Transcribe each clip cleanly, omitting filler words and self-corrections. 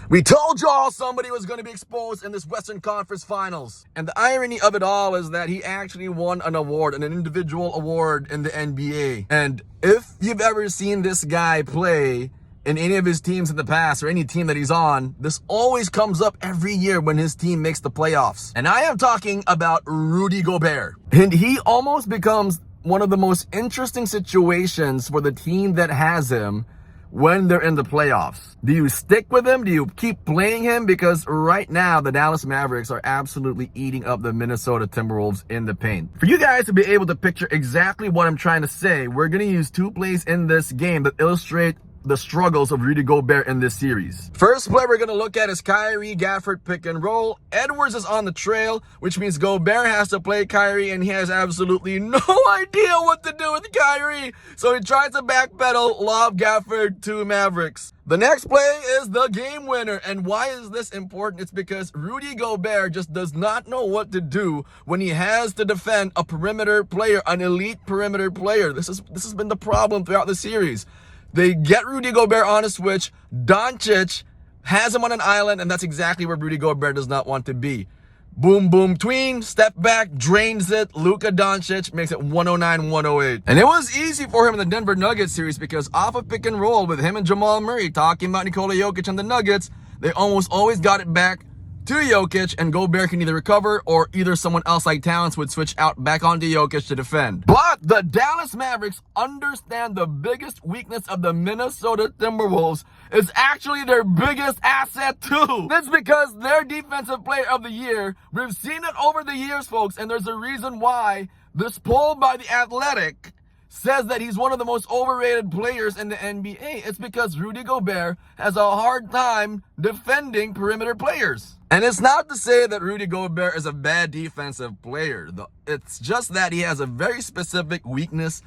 We told y'all somebody was going to be exposed in this Western Conference Finals. And the irony of it all is that he actually won an award, an individual award in the NBA. And if you've ever seen this guy play in any of his teams in the past or any team that he's on, this always comes up every year when his team makes the playoffs. And I am talking about Rudy Gobert. And he almost becomes one of the most interesting situations for the team that has him when they're in the playoffs. Do you stick with him? Do you keep playing him? Because right now, the Dallas Mavericks are absolutely eating up the Minnesota Timberwolves in the paint. For you guys to be able to picture exactly what I'm trying to say, we're going to use two plays in this game that illustrate the struggles of Rudy Gobert in this series. First play we're going to look at is Kyrie Gafford pick and roll. Edwards is on the trail, which means Gobert has to play Kyrie, and he has absolutely no idea what to do with Kyrie. So he tries to backpedal, lob Gafford to Mavericks. The next play is the game winner. And why is this important? It's because Rudy Gobert just does not know what to do when he has to defend a perimeter player, an elite perimeter player. This has been the problem throughout the series. They get Rudy Gobert on a switch. Doncic has him on an island, and that's exactly where Rudy Gobert does not want to be. Boom, boom, tween, step back, drains it. Luka Doncic makes it 109-108. And it was easy for him in the Denver Nuggets series because off of pick and roll with him and Jamal Murray talking about Nikola Jokic and the Nuggets, they almost always got it back to Jokic, and Gobert can either recover or either someone else like Towns would switch out back onto Jokic to defend. But the Dallas Mavericks understand the biggest weakness of the Minnesota Timberwolves is actually their biggest asset too. That's because their defensive player of the year, we've seen it over the years, folks, and there's a reason why this poll by The Athletic says that he's one of the most overrated players in the NBA. It's because Rudy Gobert has a hard time defending perimeter players. And it's not to say that Rudy Gobert is a bad defensive player. It's just that he has a very specific weakness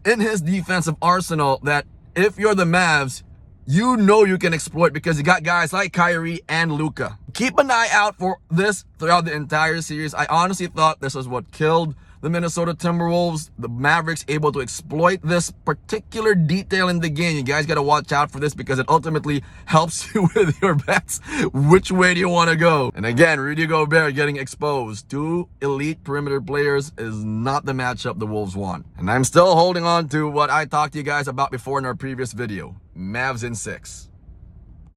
in his defensive arsenal that if you're the Mavs, you know you can exploit because you got guys like Kyrie and Luka. Keep an eye out for this throughout the entire series. I honestly thought this was what killed the Minnesota Timberwolves. The Mavericks able to exploit this particular detail in the game. You guys got to watch out for this because it ultimately helps you with your bets. Which way do you want to go? And again, Rudy Gobert getting exposed. Two elite perimeter players is not the matchup the Wolves want. And I'm still holding on to what I talked to you guys about before in our previous video. Mavs in 6.